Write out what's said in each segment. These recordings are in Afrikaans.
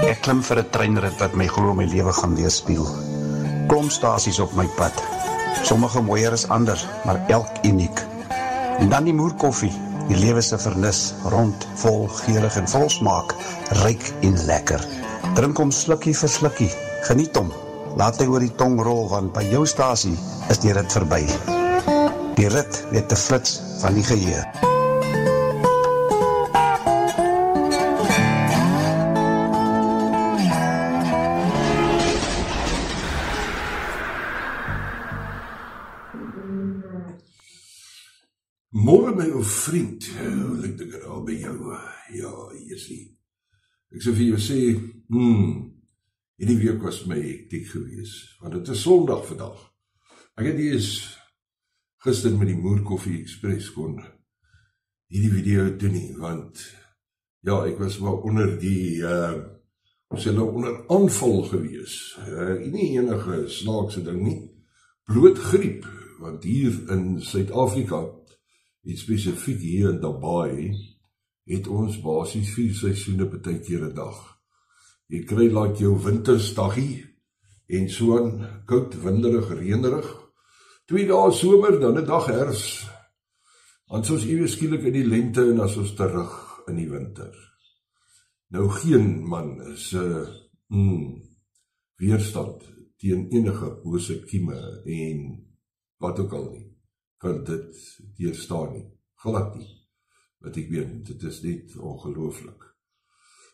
Ek klim vir 'n treinrit wat my glo my lewe gaan weerspieël. Klomp stasies op my pad. Sommige mooier as ander, maar elk uniek. En dan die moerkoffie, die lewe se vernis, rond, vol, geurig en vol smaak, ryk en lekker. Drink hom slukkie vir slukkie, geniet hom. Laat hy oor die tong rol, want by jou stasie is die rit verby. Die rit weet te flits van die geheue. Môre my ou vriend, hoe lyk dit al by jou? Ja, hier is hy. Ek sê vir jou sê, hierdie week was my hektiek gewees, want het is Sondag vandag. Ek het eers gister met die Moerkoffie Express kon hierdie video doen nie, want ja, ek was wel onder die, onder aanval gewees. Nie enige snaakse ding nie, bloot griep, want hier in Suid-Afrika, het spesifiek hier in Dubai, het ons basies 4 seisoene partykeer 'n dag. Jy kry laat jou wintersdaggie, en so'n koud, winderig, reënerig, 2 dae somer, dan 'n dag herfs, dan soos ewe skielik in die lente, en as ons terug in die winter. Nou geen man is weerstand teen enige bose kieme, en wat ook al nie, kan dit deurstaan nie, glad nie, wat ek weet, dit is net ongelooflik.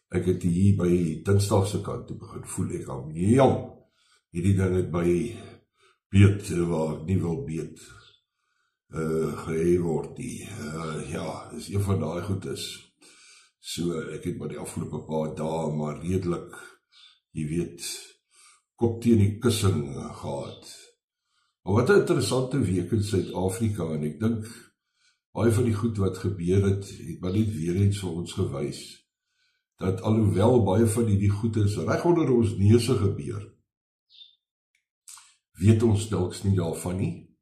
Ek het hier by Dinsdagse kant toe begin voel, ek am hierdie ding het by beet, waar ek nie wil beet, gehee word nie, ja, is een van die goed is, so ek het maar die afgelopen paar dae, maar redelik, jy weet, kop teen die kussing gehad. Maar wat 'n interessante week in Suid-Afrika, en ek dink, baie van die goed wat gebeur het maar net weer eens vir ons gewys, dat alhoewel baie van die goed is reg onder ons neuse gebeur, weet ons telks nie daarvan nie,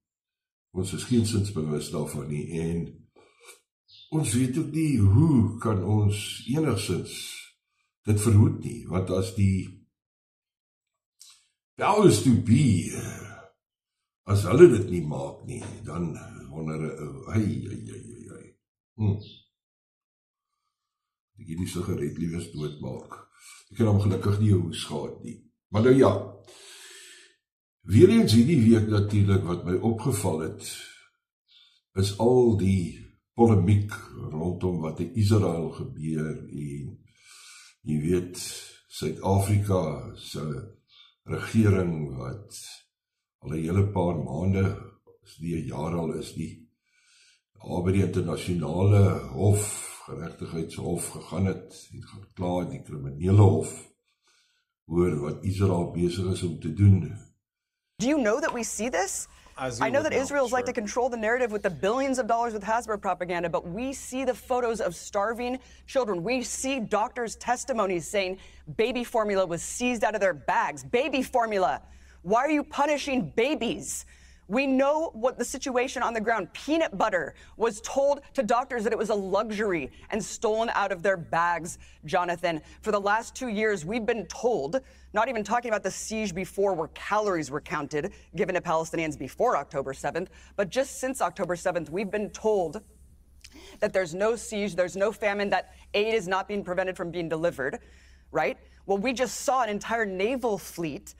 ons is geensins bewus daarvan nie, en ons weet ook nie, hoe kan ons enigstens dit verhoed nie, want as die powers to be, as hulle dit nie maak nie, dan wonder ek het die sigaret liewes doodmaak. Ek kan hom gelukkig nie hoe skaad nie. Maar nou ja, weer eens hierdie week natuurlik wat my opgeval het, is al die polemiek rondom wat in Israel gebeur, en jy weet, Suid-Afrika se regering wat al 'n hele paar maande, as nie 'n jaar al is die, by die internasionale hof, geregtigheidshof gegaan het, en gekla die kriminele hof, oor wat Israel besig is om te doen. Do you know that we see this? I know that Israel's like to control the narrative with the billions of dollars with Hasbro propaganda, but we see the photos of starving children. We see doctors' testimonies saying baby formula was seized out of their bags. Baby formula. Why are you punishing babies? We know what the situation on the ground. Peanut butter was told to doctors that it was a luxury and stolen out of their bags, Jonathan. For the last 2 years, we've been told, not even talking about the siege before where calories were counted, given to Palestinians before October 7th, but just since October 7th, we've been told that there's no siege, there's no famine, that aid is not being prevented from being delivered, right? Well, we just saw an entire naval fleet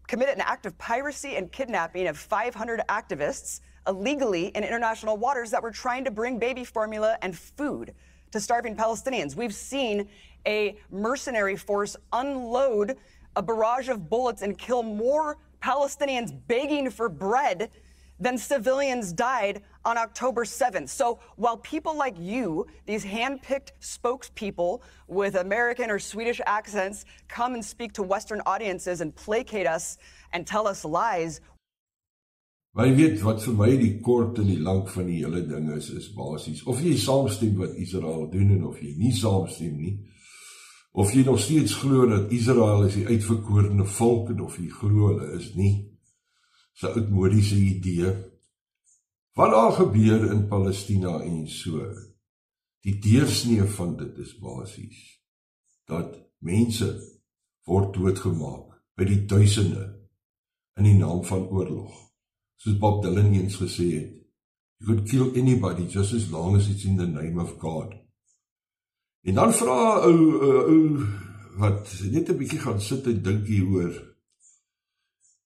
committed an act of piracy and kidnapping of 500 activists illegally in international waters that were trying to bring baby formula and food to starving Palestinians. We've seen a mercenary force unload a barrage of bullets and kill more Palestinians begging for bread than civilians died on October 7th. So while people like you, these hand-picked spokespeople with American or Swedish accents, come and speak to Western audiences and placate us and tell us lies. Maar jy weet, wat vir my die kort en die lang van die hele ding is basies, of jy saamstem wat Israel doen, en of jy nie saamstem nie, of jy nog steeds glo dat Israel is die uitverkorene volk, en of jy glo hulle is nie, is 'n oudmodiese idee. Wat daar gebeur in Palestina en so, die deursnee van dit is basies, dat mense word doodgemaak by die duisende in die naam van oorlog. Soos Bob Dylan eens gesê het, you could kill anybody just as long as it's in the name of God. En dan vra ou wat net 'n bietjie gaan sit en dink hieroor,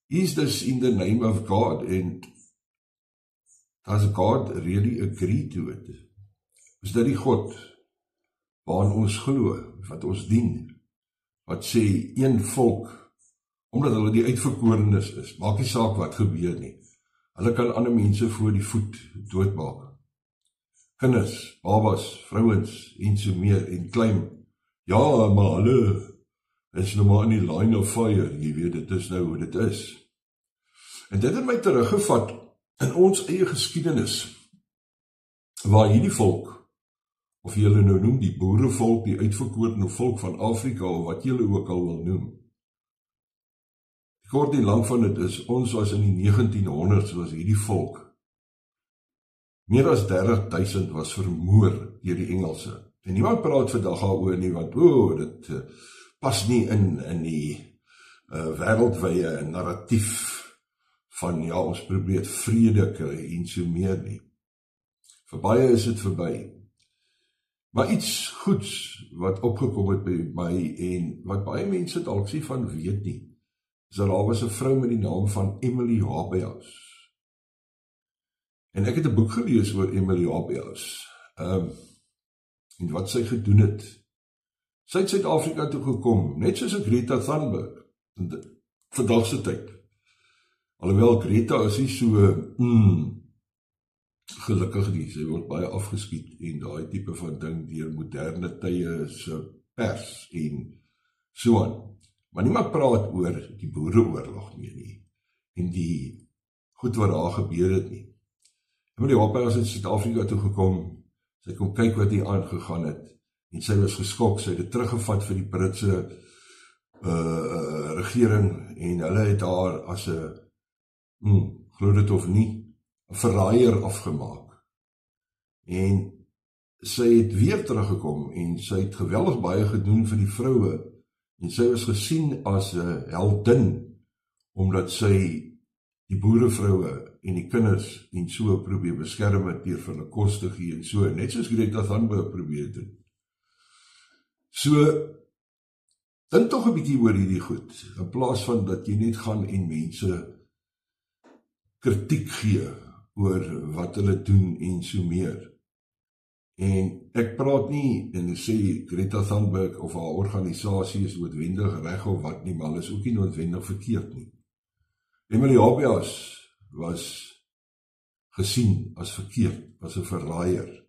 is this in the name of God, and does God really agree to it? Is dit die God waarin ons glo, wat ons dien, wat sê een volk, omdat hulle die uitverkorenes is, maak nie saak wat gebeur nie, hulle kan ander mense voor die voet doodmaak. Kinders, babas, vrouens en so meer en klein. Ja, maar hulle is nou maar in die line of fire, jy weet, dit is nou hoe dit is. En dit het my teruggevat in ons eie geskiedenis, waar hierdie volk, of julle nou noem die boerevolk, die uitverkorene volk van Afrika, of wat julle ook al wil noem. Die kort en lang van dit is, ons was in die 1900s, was hierdie volk, meer as 30.000 was vermoor deur die Engelse. En niemand praat vandag daaroor nie, want dit pas nie in die wêreldwye narratief van, ja, ons probeer vrede kry en so meer nie. Vir baie is dit verby. Maar iets goeds wat opgekom het by my en wat baie mense dalk nie van weet nie, is dat daar was 'n vrou met die naam van Emily Habeas. En ek het 'n boek gelees oor Emily Habeas. En wat sy gedoen het. Sy het Suid-Afrika toe gekom, net soos Greta Thunberg, in vandag se tyd. Alhoewel Greta is nie so gelukkig nie, sy word baie afgeskiet en daai tipe van ding deur moderne tye se pers en so aan. Maar niemand praat oor die boereoorlog meer nie en die goed wat daar gebeur het nie. Emily Habeas het Suid-Afrika toe gekom, sy kom kyk wat hier aangegaan het en sy was geskok, sy het dit teruggevat vir die Britse regering en hulle het haar as 'n glo dit of nie, 'n verraaier afgemaak. En sy het weer teruggekom en sy het geweldig baie gedoen vir die vroue en sy was gesien as 'n heldin omdat sy die boerevroue en die kinders en so probeer beskerm het deur vir hulle kos te gee en so, net soos Greta Thunberg probeer doen. So, dink tog 'n bietjie oor hierdie goed, in plaas van dat jy net gaan en mense kritiek gee oor wat hulle doen en so meer. En ek praat nie, en ek sê Greta Thunberg of haar organisasie is noodwendig reg of wat nie, maar hulle is ook nie noodwendig verkeerd nie. Emily Habeas was gesien as verkeerd, as 'n verraaier.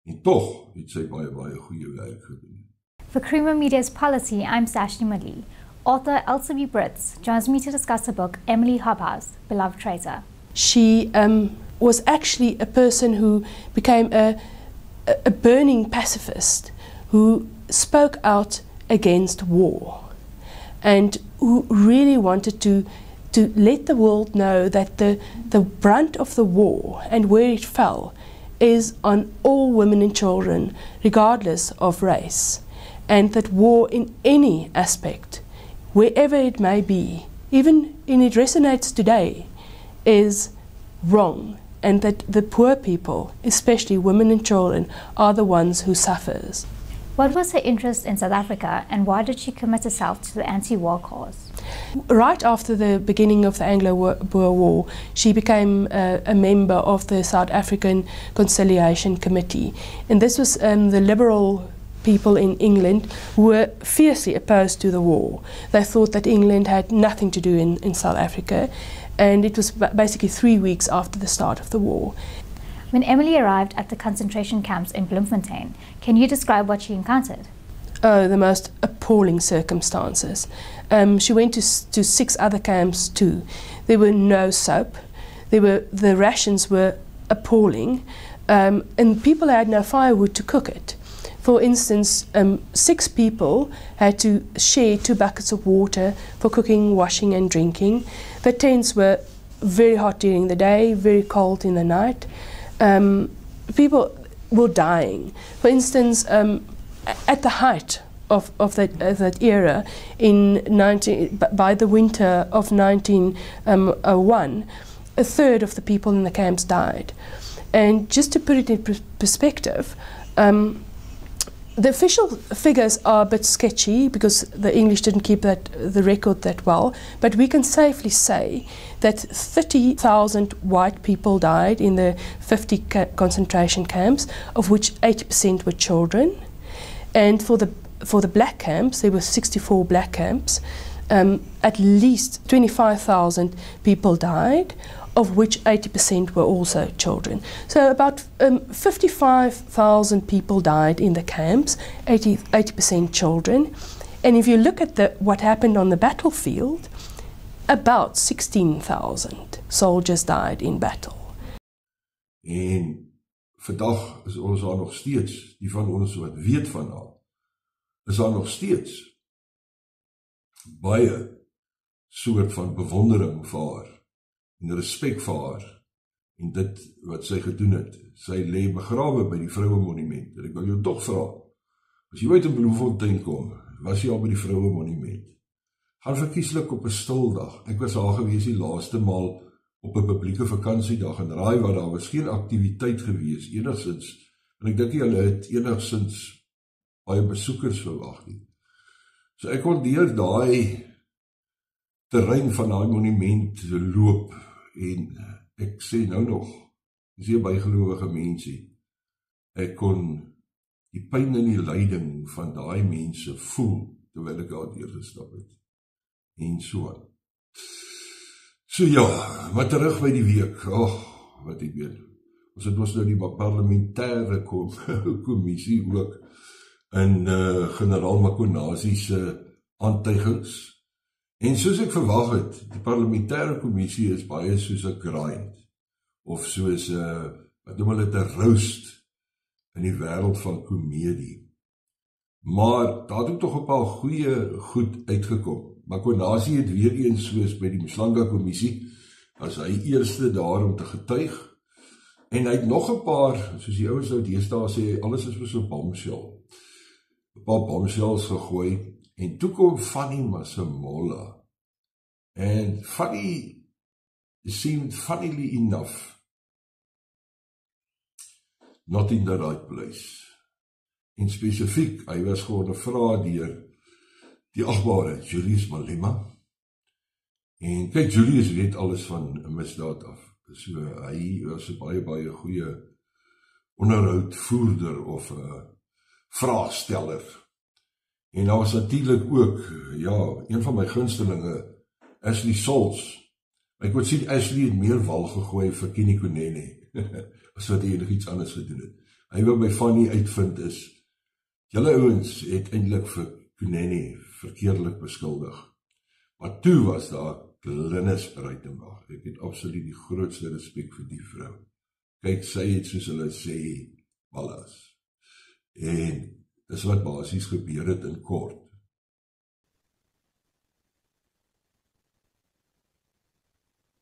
En tog het sy baie goeie werk gedoen. For Creamer Media's Policy, I'm Sashni Madli. Author Elsa B. Brits joins me to discuss her book, Emily Habeas, Beloved Traitor. She was actually a person who became a burning pacifist who spoke out against war and who really wanted to let the world know that the brunt of the war and where it fell is on all women and children, regardless of race, and that war in any aspect, wherever it may be, even in it resonates today, is wrong, and that the poor people, especially women and children, are the ones who suffers. What was her interest in South Africa, and why did she commit herself to the anti-war cause? Right after the beginning of the Anglo-Boer War, she became a member of the South African Conciliation Committee, and this was the liberal people in England who were fiercely opposed to the war. They thought that England had nothing to do in South Africa, and it was basically 3 weeks after the start of the war. When Emily arrived at the concentration camps in Bloemfontein, can you describe what she encountered? Oh, the most appalling circumstances. She went to 6 other camps too. There were no soap. The rations were appalling, and people had no firewood to cook it. For instance, 6 people had to share 2 buckets of water for cooking, washing and drinking. The tents were very hot during the day, very cold in the night. People were dying. For instance, at the height of that era, by the winter of 1901, a third of the people in the camps died. And just to put it in perspective, the official figures are a bit sketchy because the English didn't keep the record that well, but we can safely say that 30,000 white people died in the 50 concentration camps, of which 80% were children. And for the black camps, there were 64 black camps. At least 25,000 people died, of which 80% were also children. So about 55,000 people died in the camps, 80% children. And if you look at what happened on the battlefield, about 16,000 soldiers died in battle. En vandag is ons daar nog steeds, die van ons wat weet van haar, is daar nog steeds baie soort van bewondering vir haar en respek vir haar en dit wat sy gedoen het. Sy lê begrawe by die Vroue Monument. En ek wil jou tog vra, as jy ooit in Bloemfontein kom, was jy al by die Vroue Monument? Gaan verkieslik op 'n stildag. Ek was daar gewees die laaste maal op 'n publieke vakansiedag in Raai waar daar was geen aktiwiteit gewees enigstens. En ek dink hulle het enigstens baie besoekers verwag nie. So ek kon deur daai terrein van daai monument loop en ek sê nou nog, dis nie 'n bygelowige mensie. Ek kon die pyn en die lyding van daai mense voel terwyl ek daar deurgestap het. En so aan. So ja, maar terug by die week. Wat ek weet. Ons het nou die parlementêre kommissie ook in generaal Makonasi se aantuigings. En soos ek verwag het, die parlementêre kommissie is baie soos 'n grind of soos wat noem hulle 'n roast in die wêreld van komedie. Maar daar het ook tog 'n paar goeie goed uitgekom. Makonasi het weer eens soos by die Mhlanga kommissie, as hy eerste daar om te getuig, en hy het nog 'n paar, soos die ouens nou deesdae sê, alles is so 'n bombshell. 'n Paar bombshells gegooi, en toe kom Fanny Masemola, en Fanny seemed funnily enough not in the right place. En spesifiek, hy was ondervra deur die agbare Julius Malema. En kyk, Julius weet alles van 'n misdaad af. So hy was 'n baie goeie onderhoudvoerder of 'n vraagsteller. En daar was natuurlik ook, een van my gunstelinge, Ashley Souls. Ek wou sien Ashley het meer wal gegooi vir Kenny Kunene as wat hy enigiets anders gedoen het. Hy wou by Fanny uitvind is, julle ouens het eintlik vir Kunene verkeerdelik beskuldig. Maar toe was daar Glynis Breitenberg. Ek het absoluut die grootste respek vir die vrou. Kyk, sy het soos hulle sê, ballas. En dis wat basies gebeur het in kort.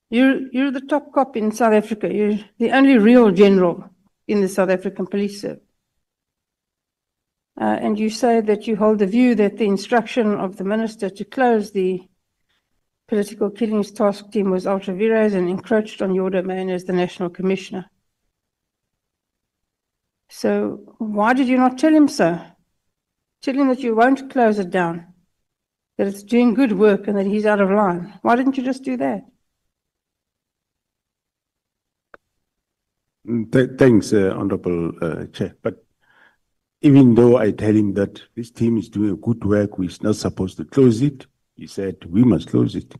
You're the top cop in South Africa. You're the only real general in the South African Police Service. And you say that you hold the view that the instruction of the minister to close the political killings task team was ultra vires and encroached on your domain as the National Commissioner. So why did you not tell him so? Tell him that you won't close it down, that it's doing good work and that he's out of line. Why didn't you just do that? Thanks, Honorable Chair. But even though I tell him that this team is doing good work, we're not supposed to close it, he said, we must close it.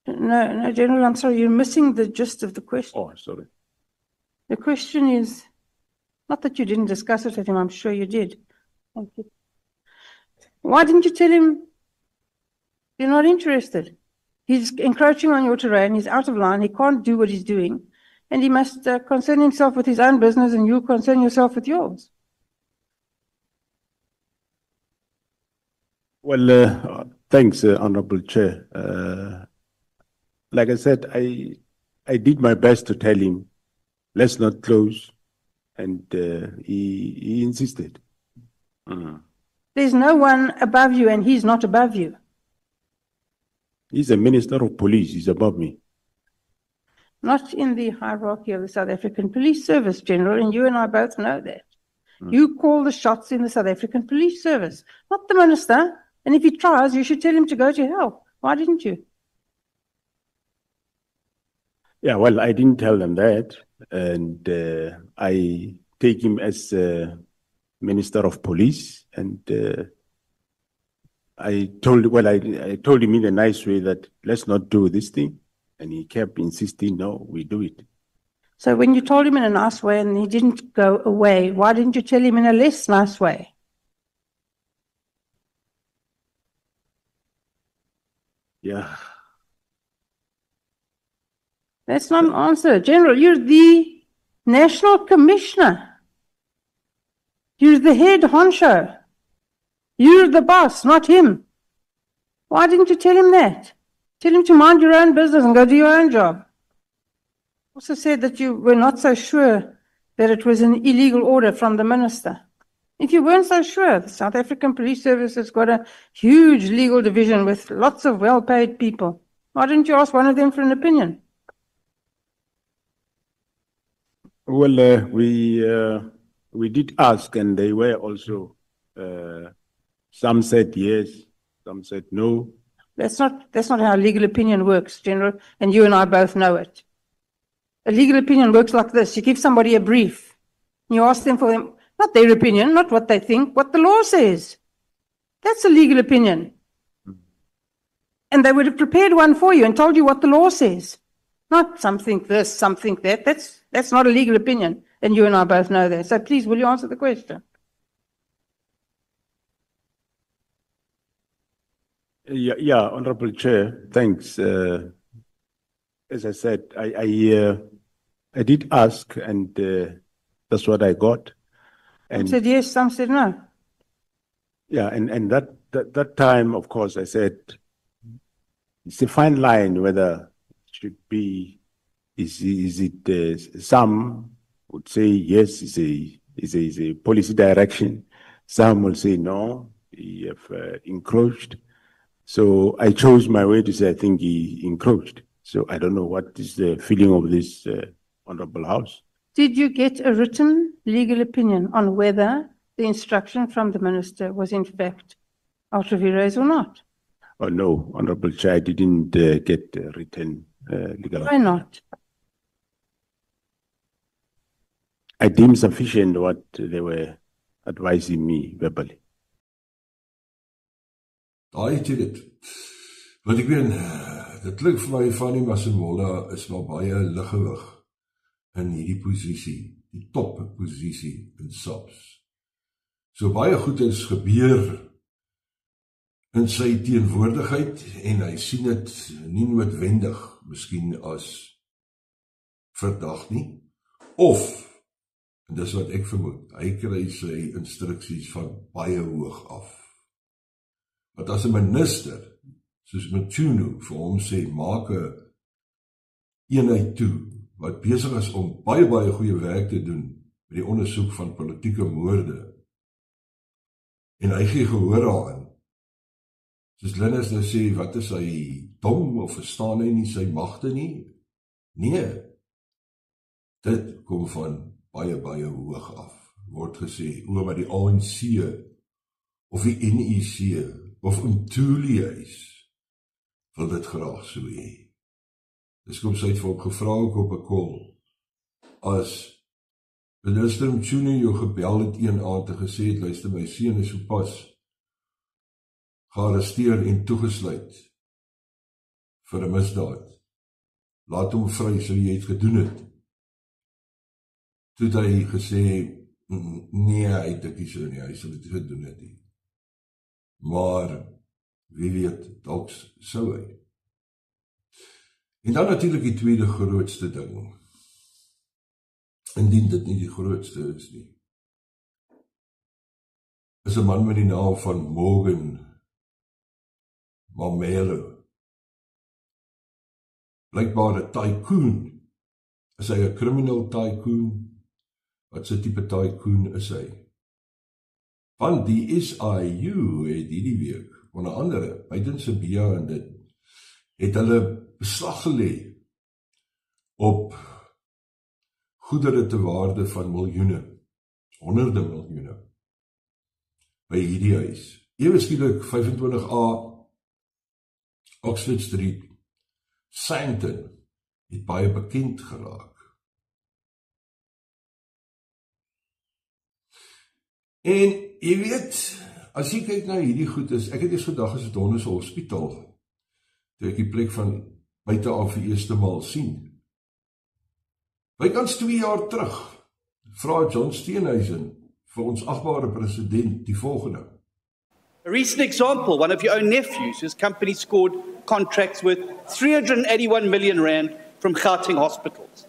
No, General, I'm sorry, you're missing the gist of the question. Oh, sorry. The question is, not that you didn't discuss it with him, I'm sure you did. Thank you. Why didn't you tell him you're not interested? He's encroaching on your terrain, he's out of line, he can't do what he's doing, and he must concern himself with his own business and you concern yourself with yours. Well, thanks, Honorable Chair. Like I said, I did my best to tell him, let's not close, and he insisted. There's no one above you and he's not above you. He's a minister of police, he's above me. Not in the hierarchy of the South African Police Service, General, and you and I both know that. You call the shots in the South African Police Service, not the minister. And if he tries, you should tell him to go to hell. Why didn't you? Yeah, well, I didn't tell them that. And I take him as Minister of Police. And I told him in a nice way that let's not do this thing. And he kept insisting, no, we do it. So when you told him in a nice way and he didn't go away, why didn't you tell him in a less nice way? Yeah. That's not an answer. General, you're the National Commissioner. You're the head honcho. You're the boss, not him. Why didn't you tell him that? Tell him to mind your own business and go do your own job. Also said that you were not so sure that it was an illegal order from the minister. If you weren't so sure, the South African Police Service has got a huge legal division with lots of well-paid people. Why didn't you ask one of them for an opinion? Well, we did ask, and they were also, some said yes, some said no. That's not how legal opinion works, General, and you and I both know it. A legal opinion works like this. You give somebody a brief. You ask them for them, not their opinion, not what they think, what the law says. That's a legal opinion. And they would have prepared one for you and told you what the law says. Not something this, something that. That's not a legal opinion. And you and I both know that. So please, will you answer the question? Yeah, Honorable Chair, thanks. As I said, I did ask, and that's what I got. And some said yes, some said no. Yeah, and that time, of course, I said it's a fine line whether it should be. Is it some would say yes, is a policy direction. Some will say no, he have encroached. So I chose my way to say I think he encroached. So I don't know what is the feeling of this Honorable House. Did you get a written legal opinion on whether the instruction from the minister was in fact ultra vires or not? Oh no, Honorable Chair, I didn't get a written legal opinion. Why not? I deemed sufficient what they were advising me verbally. Daai het dit. Want ek weet, dit klink vir my van die Masemola is maar baie liggewig in hierdie posisie, die topposisie in SAPS. So baie goed is gebeur in sy teenwoordigheid en hy sien dit nie noodwendig miskien as verdag nie, of, en dis wat ek vermoed, hy kry sy instruksies van baie hoog af. Want as 'n minister, soos Mchunu vir hom sê, maak 'n eenheid toe, wat besig is om baie goeie werk te doen met die ondersoek van politieke moorde, en hy gee gehoor daarin, soos Linus nou sê, wat is hy dom, of verstaan hy nie sy magte nie? Nee, dit kom van baie hoog af, word gesê, oor wat die ANC, of die NEC, of Mthuli is, wil dit graag so hê. Dis kom sy het vir hom gevra ook op 'n call, as minister Mchunu jou gebel het een aand en gesê het, luister, my seun is sopas gearresteer en toegesluit vir 'n misdaad. Laat hom vry, so jy het gedoen het. Toe het hy gesê, nee, hy het nie so nie, hy sal dit gedoen het nie. Maar, wie weet, dalk sou hy. En dan natuurlijk die tweede grootste ding, indien dit nie die grootste is nie, is 'n man met die naam van Morgan Mamelo. Blykbaar 'n tycoon. Is hy 'n criminal tycoon? Wat so tipe tycoon is hy? Want die SIU het hierdie week, onder andere, buiten Sibia en dit, het hulle beslag gelê op goedere te waarde van miljoene, honderde miljoene, by hierdie huis. Ewe skielik 25A, Oxford Street, Sandton, het baie bekend geraak. En jy weet, as jy kyk na hierdie goed is, ek het eers vandag as het Donnes Hospitaal, toe ek die plek van buite af die eerste maal sien. Bykans 2 jaar terug, vra John Steenhuisen vir ons agbare president die volgende. A recent example, one of your own nephews, whose company scored contracts worth 381 million rand from Gauteng hospitals.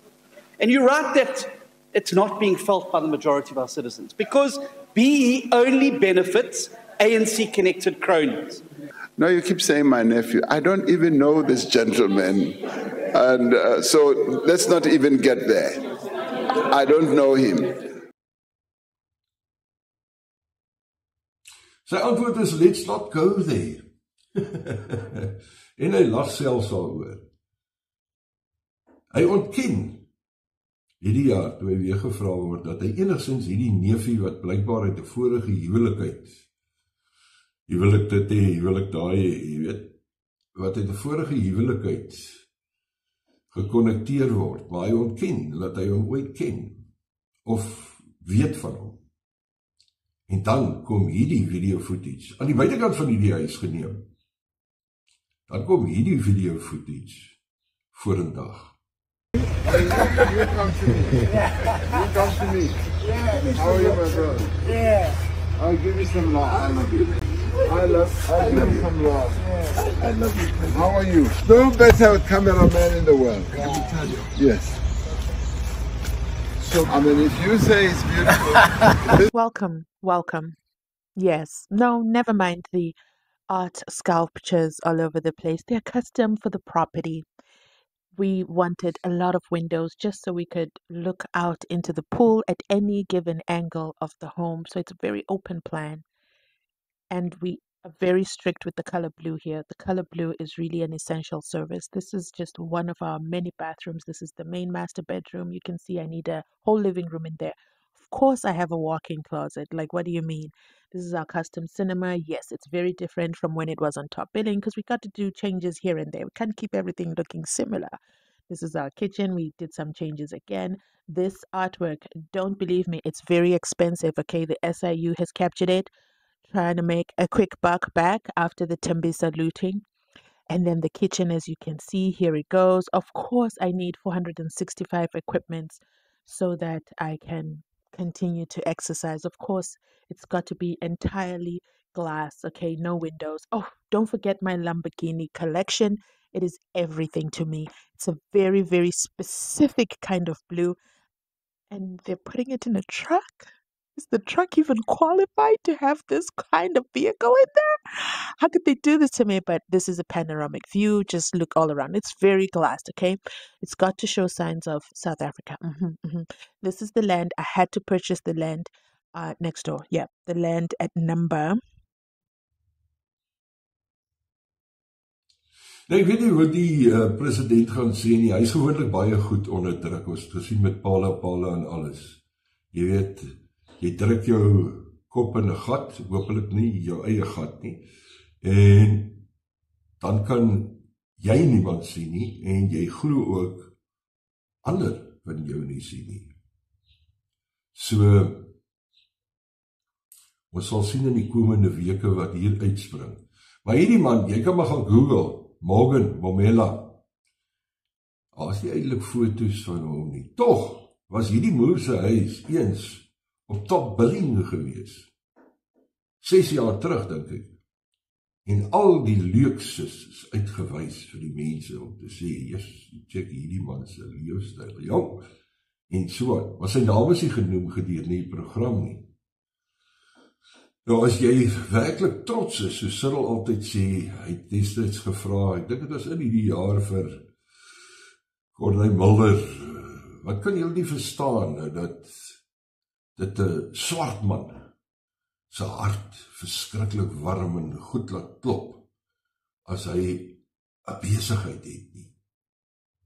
And you write that it's not being felt by the majority of our citizens because BE only benefits ANC-connected cronies. No, you keep saying my nephew. I don't even know this gentleman. And so let's not even get there. I don't know him. Sy antwoord is, let's not go there. En hy lag selfs daaroor. Hy ontken hierdie jaar, toe hy weer gevra word, dat hy enigszins hierdie neefie wat blykbaar uit die vorige huwelikheid, huwelik dit hê, huwelik daai, jy weet, wat uit die vorige huwelikheid gekonnekteer word, maar hy ontken, dat hy hom ooit ken, of weet van hom. En dan kom hierdie video footage, aan die buitekant van hierdie huis geneem, dan kom hierdie video footage vorendag. You come to me. You come to me. How are you, my brother? Yeah. I'll give you some love. I love you. I'll give you some love. I love you. How are you? No better cameraman in the world. Let me tell you. Yes. So, I mean, if you say it's beautiful. Welcome. Yes. No, never mind the art sculptures all over the place. They're custom for the property. We wanted a lot of windows just so we could look out into the pool at any given angle of the home. So it's a very open plan. And we are very strict with the color blue here. The color blue is really an essential service. This is just one of our many bathrooms. This is the main master bedroom. You can see I need a whole living room in there. Of course, I have a walk-in closet. Like, what do you mean? This is our custom cinema. Yes, it's very different from when it was on top billing because we got to do changes here and there. We can't keep everything looking similar. This is our kitchen. We did some changes again. This artwork, don't believe me, it's very expensive. Okay, the SIU has captured it, trying to make a quick buck back after the Tembisa looting. And then the kitchen, as you can see, here it goes. Of course, I need 465 equipments so that I can continue to exercise. Of course, it's got to be entirely glass, okay, no windows. Oh, don't forget my Lamborghini collection. It is everything to me. It's a very, very specific kind of blue, and they're putting it in a truck. Is the truck even qualified to have this kind of vehicle in there? How could they do this to me? But this is a panoramic view. Just look all around. It's very glassed, okay? It's got to show signs of South Africa. This is the land. I had to purchase the land next door. Yeah, the land at number. Nou, ek weet nie wat die president gaan sê nie. Hy is gewoonlik baie goed onder druk. Ons het gesien met pala en alles. Jy weet, jy druk jou kop in 'n gat, hopelik nie jou eie gat nie. En dan kan jy niemand sien nie en jy glo ook ander wat jou nie sien nie. So ons sal sien in die komende weke wat hier uitspring. Maar hierdie man, jy kan maar gaan Google Morgan Momela. As jy eintlik foto's van hom nie. Tog was hierdie moer se huis eens op top billing gewees. 6 jaar terug, dink ek. En al die luukses is uitgewys vir die mense om te sê, yes, check hierdie man se leefstyl. Jong, en so aan. Maar sy naam is nie genoem gedurende die program nie. Nou, as jy werklik trots is, so Cyril altyd sê, hy het destyds gevra, ek dink het was in die jaar vir Corneille Mulder, wat kan jy nie verstaan, dat dit 'n swart man sy hart verskriklik warm en goed laat klop, as hy 'n besigheid het nie.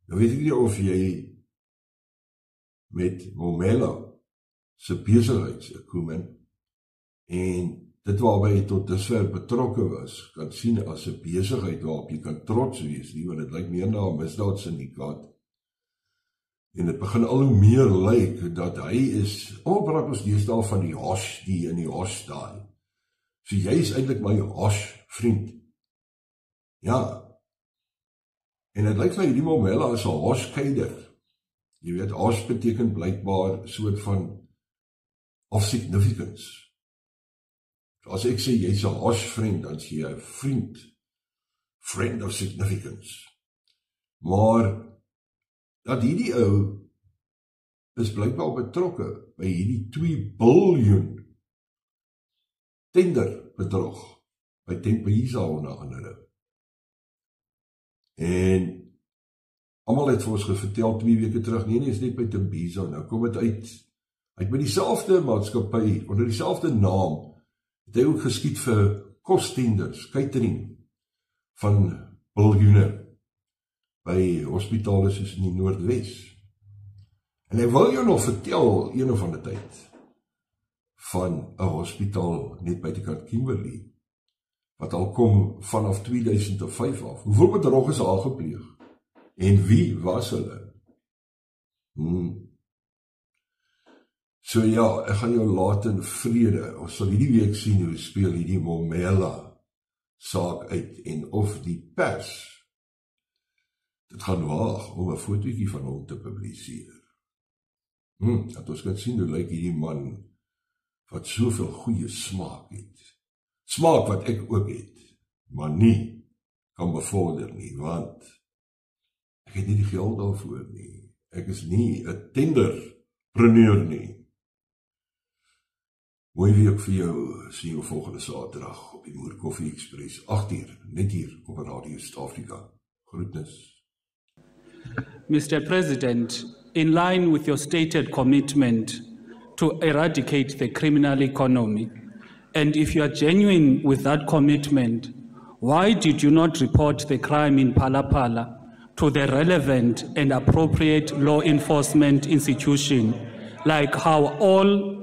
Nou weet ek nie of jy met Momela se besigheidsakumen en dit waarby hy tot dusver betrokke was, kan sien as 'n besigheid waarop jy kan trots wees nie, want dit lyk meer na 'n misdaadsyndikaat. En dit begin al hoe meer lyk dat hy is, praat ons deesdae van die hosh, die in die hosh staan. So jy is eintlik my hosh vriend. Ja. En dit lyk vir die Momela as 'n hosh-keider. Jy weet, hosh beteken blykbaar soort van of significance. So as ek sê jy's 'n hosh vriend, dan sê jy 'n vriend. Friend of significance. Maar dat hierdie ou is blykbaar betrokke by hierdie 2 biljoen tenderbedrog by Tempisa onder andere. En almal het vir ons vertel 2 weke terug, nee, is net by Tempisa, nou kom dit uit by dieselfde maatskappy, onder dieselfde naam, het hy ook geskied vir kostenders, catering van biljoene by hospitale soos in die Noordwes. En hy wil jou nog vertel, een of ander tyd, van 'n hospitaal net buitekant Kimberley, wat al kom vanaf 2005 af. Hoeveel bedrog is al gepleeg? En wie was hulle? So ja, ek gaan jou laat in vrede. Ons sal hierdie week sien hoe speel hierdie Momela saak uit en of die pers dit gaan waag om 'n fotootjie van hom te publiseer. Dat ons kan sien hoe lyk hierdie man wat soveel goeie smaak het. Smaak wat ek ook het, maar nie kan bevorder nie, want ek het nie die geld daarvoor nie. Ek is nie 'n tenderpreneur nie. Mooi week vir jou, sien jou volgende Saterdag op die Moer Koffie Express, 8uur, net hier op Radio Suid-Afrika. Groetnis. Mr. President, in line with your stated commitment to eradicate the criminal economy, and if you are genuine with that commitment, why did you not report the crime in Palapala to the relevant and appropriate law enforcement institution, like how all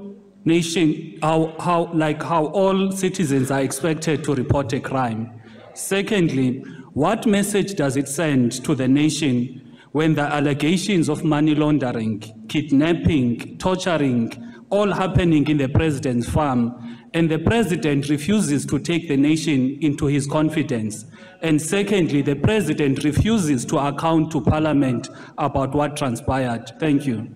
all citizens are expected to report a crime? Secondly, what message does it send to the nation when the allegations of money laundering, kidnapping, torturing, all happening in the president's farm, and the president refuses to take the nation into his confidence? And secondly, the president refuses to account to Parliament about what transpired. Thank you.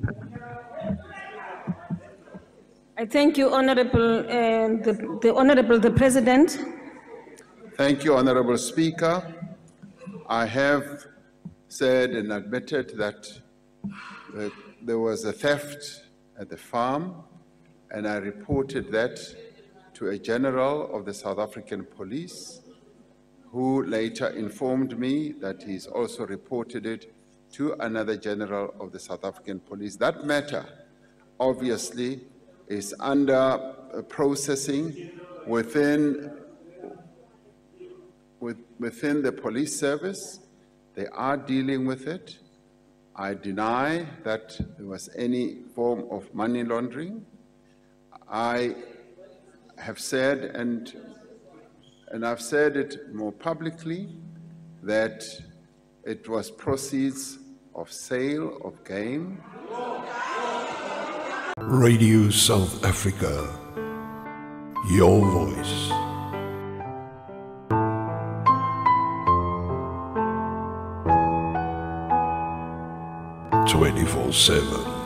I thank you, Honourable, the President. Thank you, Honourable Speaker. I have said and admitted that there was a theft at the farm, and I reported that to a general of the South African Police, who later informed me that he's also reported it to another general of the South African Police. That matter, obviously, is under processing within the police service. They are dealing with it. I deny that there was any form of money laundering. I have said, and I've said it more publicly, that it was proceeds of sale of game. Radio South Africa, your voice. 24/7.